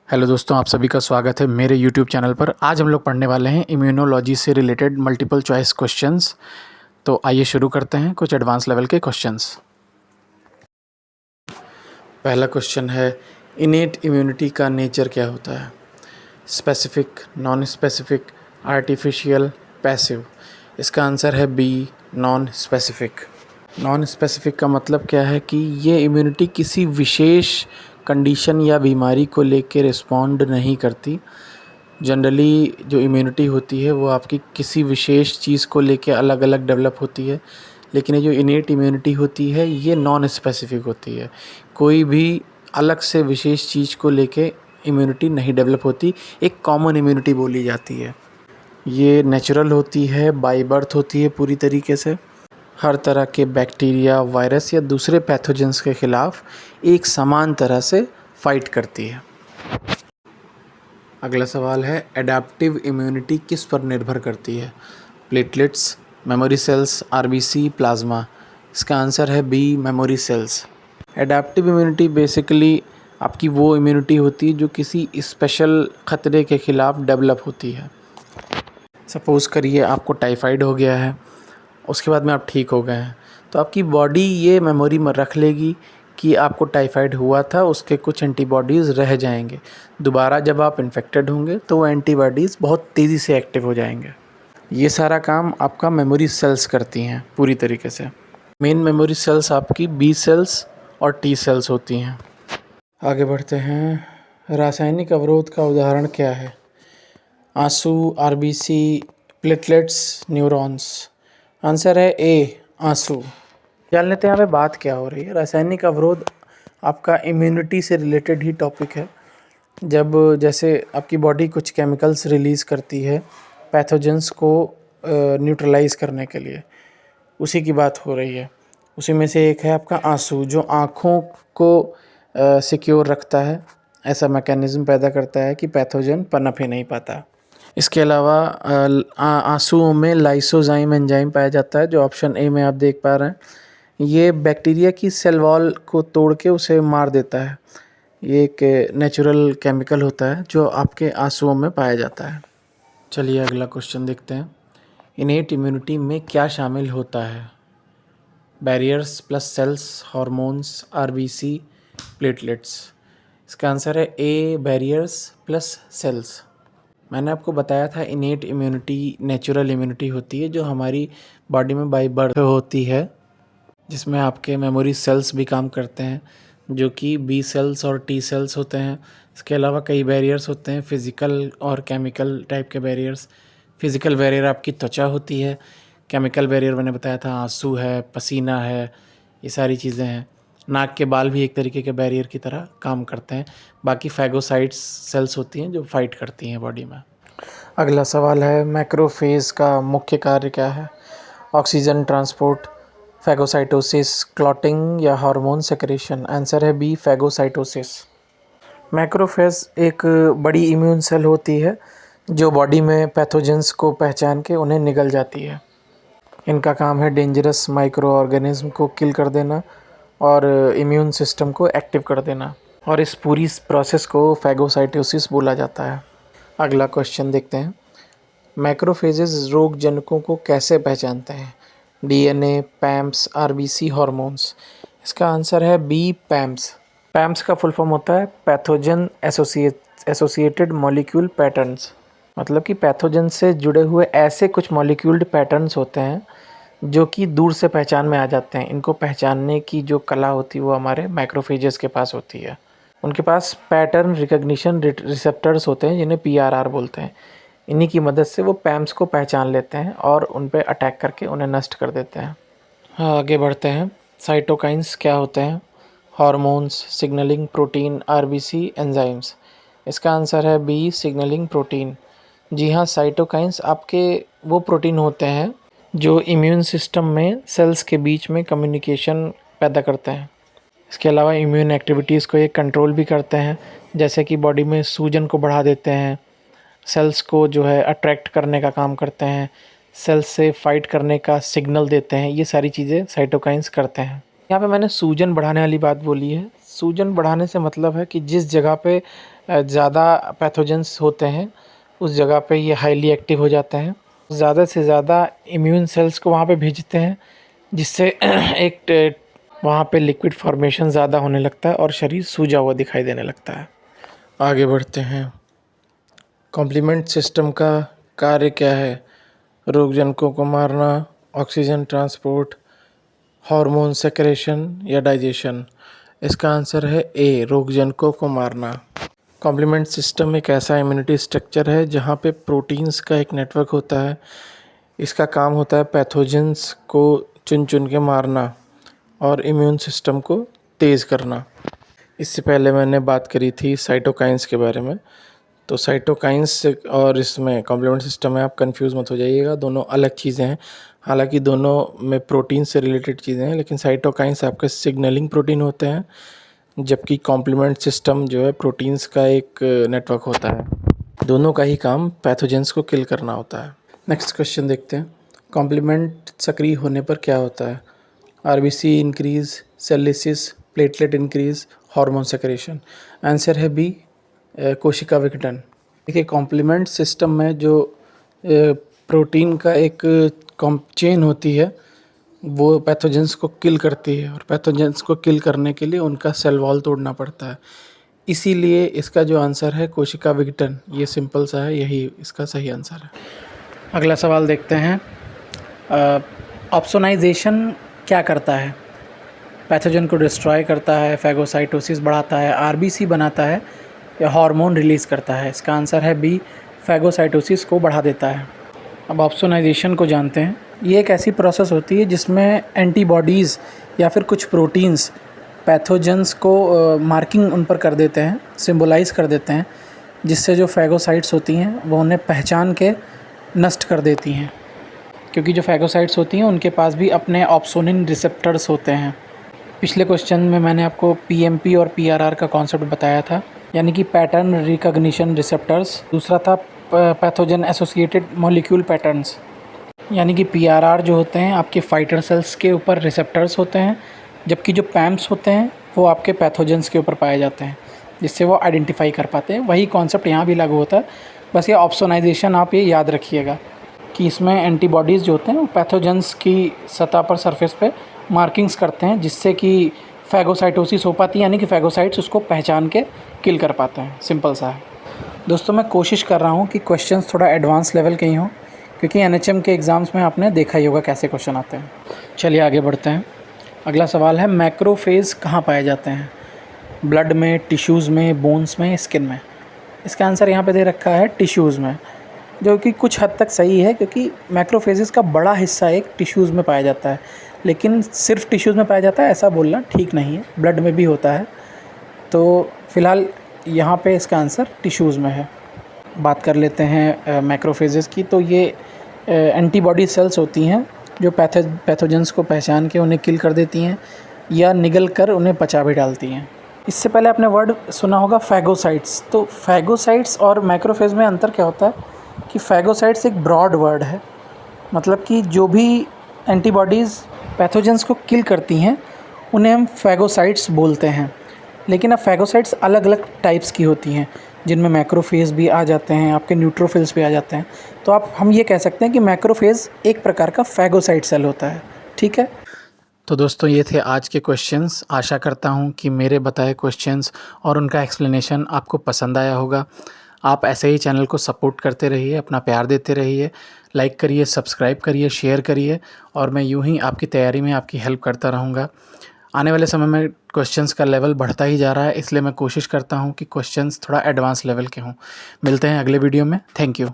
Hello दोस्तों, आप सभी का स्वागत है मेरे यूट्यूब चैनल पर। आज हम लोग पढ़ने वाले हैं इम्यूनोलॉजी से रिलेटेड मल्टीपल चॉइस क्वेश्चंस। तो आइए शुरू करते हैं कुछ एडवांस लेवल के क्वेश्चंस। पहला क्वेश्चन है, इनेट इम्यूनिटी का नेचर क्या होता है? Specific, non specific, artificial, passive. इसका आंसर है B, non specific. Non specific का मतलब क्या है कि ये इम्यूनिटी किसी विशेष कंडीशन या बीमारी को लेके रिस्पॉन्ड नहीं करती। जनरली जो इम्यूनिटी होती है वो आपकी किसी विशेष चीज़ को लेके अलग अलग डेवलप होती है, लेकिन ये जो इनेट इम्यूनिटी होती है ये नॉन स्पेसिफिक होती है। कोई भी अलग से विशेष चीज़ को लेके इम्यूनिटी नहीं डेवलप होती, एक कॉमन इम्यूनिटी बोली जाती है। ये नेचुरल होती है, बाय बर्थ होती है पूरी तरीके से। हर तरह के बैक्टीरिया, वायरस या दूसरे पैथोजेंस के ख़िलाफ़ एक समान तरह से फाइट करती है। अगला सवाल है, एडाप्टिव इम्यूनिटी किस पर निर्भर करती है? Platelets, memory cells, RBC, plasma. इसका आंसर है B, memory cells. Adaptive immunity basically आपकी वो इम्यूनिटी होती है जो किसी स्पेशल ख़तरे के ख़िलाफ़ डेवलप होती है। सपोज़ करिए आपको टाइफाइड हो गया है, उसके बाद में आप ठीक हो गए हैं, तो आपकी बॉडी ये मेमोरी में रख लेगी कि आपको टाइफाइड हुआ था, उसके कुछ एंटीबॉडीज़ रह जाएंगे। दोबारा जब आप इन्फेक्टेड होंगे तो वो एंटीबॉडीज़ बहुत तेज़ी से एक्टिव हो जाएंगे। ये सारा काम आपका मेमोरी सेल्स करती हैं पूरी तरीके से। मेन मेमोरी सेल्स आपकी बी सेल्स और टी सेल्स होती हैं। आगे बढ़ते हैं, रासायनिक अवरोध का उदाहरण क्या है? आंसू, आरबीसी, प्लेटलेट्स, न्यूरॉन्स। आंसर है ए, आंसू। जान लेते हैं यहाँ पे बात क्या हो रही है। रासायनिक अवरोध आपका इम्यूनिटी से रिलेटेड ही टॉपिक है। जब जैसे आपकी बॉडी कुछ केमिकल्स रिलीज़ करती है पैथोजेंस को न्यूट्रलाइज करने के लिए, उसी की बात हो रही है। उसी में से एक है आपका आंसू, जो आँखों को सिक्योर रखता है, ऐसा मैकेनिज़्म पैदा करता है कि पैथोजन पनप ही नहीं पाता। इसके अलावा आंसुओं में लाइसोजाइम एंजाइम पाया जाता है, जो ऑप्शन ए में आप देख पा रहे हैं। ये बैक्टीरिया की सेल वॉल को तोड़ के उसे मार देता है। ये एक नेचुरल केमिकल होता है जो आपके आंसुओं में पाया जाता है। चलिए अगला क्वेश्चन देखते हैं, इनेट इम्यूनिटी में क्या शामिल होता है? Barriers plus cells, hormones, RBC, platelets. इसका आंसर है ए, बैरियर्स प्लस सेल्स। मैंने आपको बताया था इनेट इम्यूनिटी नेचुरल इम्यूनिटी होती है जो हमारी बॉडी में बाय बर्थ होती है, जिसमें आपके मेमोरी सेल्स भी काम करते हैं जो कि बी सेल्स और टी सेल्स होते हैं। इसके अलावा कई बैरियर्स होते हैं, फिज़िकल और केमिकल टाइप के बैरियर्स। फिज़िकल बैरियर आपकी त्वचा होती है, केमिकल बैरियर मैंने बताया था आंसू है, पसीना है, ये सारी चीज़ें हैं। नाक के बाल भी एक तरीके के बैरियर की तरह काम करते हैं। बाकी फैगोसाइट्स सेल्स होती हैं जो फाइट करती हैं बॉडी में। अगला सवाल है, मैक्रोफेज का मुख्य कार्य क्या है? ऑक्सीजन ट्रांसपोर्ट, फैगोसाइटोसिस, क्लॉटिंग या हार्मोन सेक्रेशन। आंसर है बी, फैगोसाइटोसिस। मैक्रोफेज एक बड़ी इम्यून सेल होती है जो बॉडी में पैथोजेंस को पहचान के उन्हें निगल जाती है। इनका काम है डेंजरस माइक्रो ऑर्गेनिज्म को किल कर देना और इम्यून सिस्टम को एक्टिव कर देना, और इस पूरी प्रोसेस को फैगोसाइटोसिस बोला जाता है। अगला क्वेश्चन देखते हैं, मैक्रोफेजेस रोग जनकों को कैसे पहचानते हैं? DNA, PAMPs, RBC, hormones. इसका आंसर है बी, पैम्स। पैम्स का फुल फॉर्म होता है पैथोजन एसोसिएटेड मॉलिक्यूल पैटर्न्स। मतलब कि पैथोजन से जुड़े हुए ऐसे कुछ मॉलिक्यूल्ड पैटर्न्स होते हैं जो कि दूर से पहचान में आ जाते हैं। इनको पहचानने की जो कला होती है वो हमारे मैक्रोफेजेस के पास होती है। उनके पास पैटर्न रिकग्निशन रिसेप्टर्स होते हैं जिन्हें पीआरआर बोलते हैं। इन्हीं की मदद से वो पैम्स को पहचान लेते हैं और उन पर अटैक करके उन्हें नष्ट कर देते हैं। हाँ, आगे बढ़ते हैं, साइटोकाइंस क्या होते हैं? Hormones, signalling protein, RBC, enzymes. इसका आंसर है बी, सिग्नलिंग प्रोटीन। जी हाँ, साइटोकाइंस आपके वो प्रोटीन होते हैं जो इम्यून सिस्टम में सेल्स के बीच में कम्युनिकेशन पैदा करते हैं। इसके अलावा इम्यून एक्टिविटीज़ को ये कंट्रोल भी करते हैं, जैसे कि बॉडी में सूजन को बढ़ा देते हैं, सेल्स को जो है अट्रैक्ट करने का काम करते हैं, सेल्स से फाइट करने का सिग्नल देते हैं। ये सारी चीज़ें साइटोकाइंस करते हैं। यहाँ पे मैंने सूजन बढ़ाने वाली बात बोली है। सूजन बढ़ाने से मतलब है कि जिस जगह पे ज़्यादा पैथोजेंस होते हैं उस जगह पे ये हाईली एक्टिव हो जाते हैं, ज़्यादा से ज़्यादा इम्यून सेल्स को वहाँ पे भेजते हैं, जिससे एक वहाँ पे लिक्विड फॉर्मेशन ज़्यादा होने लगता है और शरीर सूजा हुआ दिखाई देने लगता है। आगे बढ़ते हैं। कॉम्प्लीमेंट सिस्टम का कार्य क्या है? रोगजनकों को मारना, ऑक्सीजन ट्रांसपोर्ट, हार्मोन सेक्रेशन या डाइजेशन। इसका आंसर है ए, रोगजनकों को मारना। कॉम्प्लीमेंट सिस्टम एक ऐसा इम्यूनिटी स्ट्रक्चर है जहाँ पे प्रोटीन्स का एक नेटवर्क होता है। इसका काम होता है पैथोजेंस को चुन चुन के मारना और इम्यून सिस्टम को तेज़ करना। इससे पहले मैंने बात करी थी साइटोकाइंस के बारे में। तो साइटोकाइंस और इसमें कॉम्प्लीमेंट सिस्टम में आप कंफ्यूज मत हो जाइएगा, दोनों अलग चीज़ें हैं। हालांकि दोनों में प्रोटीन से रिलेटेड चीज़ें हैं, लेकिन साइटोकाइंस आपके सिग्नलिंग प्रोटीन होते हैं, जबकि कॉम्प्लीमेंट सिस्टम जो है प्रोटीन्स का एक नेटवर्क होता है। दोनों का ही काम पैथोजेंस को किल करना होता है। नेक्स्ट क्वेश्चन देखते हैं। कॉम्प्लीमेंट सक्रिय होने पर क्या होता है? RBC increase, cell lysis, platelet increase, hormone secretion. Answer है बी, कोशिका विघटन। देखिए, कॉम्प्लीमेंट सिस्टम में जो प्रोटीन का एक चेन होती है वो पैथोजेंस को किल करती है, और पैथोजेंस को किल करने के लिए उनका सेल वॉल तोड़ना पड़ता है। इसीलिए इसका जो आंसर है कोशिका विघटन, ये सिंपल सा है, यही इसका सही आंसर है। अगला सवाल देखते हैं। ऑप्सोनाइजेशन क्या करता है? पैथोजन को डिस्ट्रॉय करता है, फैगोसाइटोसिस बढ़ाता है, आरबीसी बनाता है, या हार्मोन रिलीज़ करता है? इसका आंसर है बी, फैगोसाइटोसिस को बढ़ा देता है। अब ऑप्सोनाइजेशन को जानते हैं। ये एक ऐसी प्रोसेस होती है जिसमें एंटीबॉडीज़ या फिर कुछ प्रोटीन्स पैथोजेंस को मार्किंग उन पर कर देते हैं, सिंबलाइज़ कर देते हैं, जिससे जो फैगोसाइट्स होती हैं वो उन्हें पहचान के नष्ट कर देती हैं। क्योंकि जो फैगोसाइट्स होती हैं उनके पास भी अपने ऑप्सोनिन रिसेप्टर्स होते हैं। पिछले क्वेश्चन में मैंने आपको पीएमपी और पीआरआर का कॉन्सेप्ट बताया था, यानी कि पैटर्न रिकॉग्निशन रिसेप्टर्स। दूसरा था पैथोजन एसोसिएटेड मॉलिक्यूल पैटर्न्स, यानी कि पीआरआर जो होते हैं आपके फाइटर सेल्स के ऊपर रिसेप्टर्स होते हैं, जबकि जो पैम्स होते हैं वो आपके पैथोजेंस के ऊपर पाए जाते हैं, जिससे वो आइडेंटिफाई कर पाते हैं। वही कॉन्सेप्ट यहाँ भी लागू होता है, बस ये ऑप्सोनाइजेशन आप ये याद रखिएगा कि इसमें एंटीबॉडीज़ जो होते हैं वो पैथोजेंस की सतह पर, सरफेस पे मार्किंग्स करते हैं, जिससे कि फैगोसाइटोसिस हो पाती है, यानी कि फैगोसाइट्स उसको पहचान के किल कर पाते हैं। सिंपल सा है दोस्तों। मैं कोशिश कर रहा हूँ कि क्वेश्चंस थोड़ा एडवांस लेवल के ही हों, क्योंकि एनएचएम के एग्ज़ाम्स में आपने देखा ही होगा कैसे क्वेश्चन आते हैं। चलिए आगे बढ़ते हैं। अगला सवाल है, मैक्रोफेज कहाँ पाए जाते हैं? ब्लड में, टिश्यूज़ में, बोन्स में, स्किन में? इसका आंसर यहाँ पे दे रखा है टिश्यूज़ में, जो कि कुछ हद तक सही है, क्योंकि मैक्रोफेजेस का बड़ा हिस्सा एक टिश्यूज़ में पाया जाता है। लेकिन सिर्फ टिश्यूज़ में पाया जाता है ऐसा बोलना ठीक नहीं है, ब्लड में भी होता है। तो फ़िलहाल यहाँ पे इसका आंसर टिश्यूज़ में है। बात कर लेते हैं मैक्रोफेजेस की। तो ये एंटीबॉडी सेल्स होती हैं जो पैथोजेंस को पहचान के उन्हें किल कर देती हैं या निगल कर उन्हें पचा भी डालती हैं। इससे पहले आपने वर्ड सुना होगा फैगोसाइट्स। तो फैगोसाइट्स और मैक्रोफेज में अंतर क्या होता है कि फैगोसाइट्स एक ब्रॉड वर्ड है, मतलब कि जो भी एंटीबॉडीज़ पैथोजेंस को किल करती हैं उन्हें हम फैगोसाइट्स बोलते हैं। लेकिन अब फैगोसाइट्स अलग अलग टाइप्स की होती हैं, जिनमें मैक्रोफेज भी आ जाते हैं, आपके न्यूट्रोफिल्स भी आ जाते हैं। तो हम ये कह सकते हैं कि मैक्रोफेज एक प्रकार का फैगोसाइट सेल होता है। ठीक है, तो दोस्तों ये थे आज के क्वेश्चंस। आशा करता हूँ कि मेरे बताए क्वेश्चंस और उनका एक्सप्लेनेशन आपको पसंद आया होगा। आप ऐसे ही चैनल को सपोर्ट करते रहिए, अपना प्यार देते रहिए, लाइक करिए, सब्सक्राइब करिए, शेयर करिए, और मैं यूं ही आपकी तैयारी में आपकी हेल्प करता रहूँगा। आने वाले समय में क्वेश्चंस का लेवल बढ़ता ही जा रहा है, इसलिए मैं कोशिश करता हूं कि क्वेश्चंस थोड़ा एडवांस लेवल के हों। मिलते हैं अगले वीडियो में। Thank you.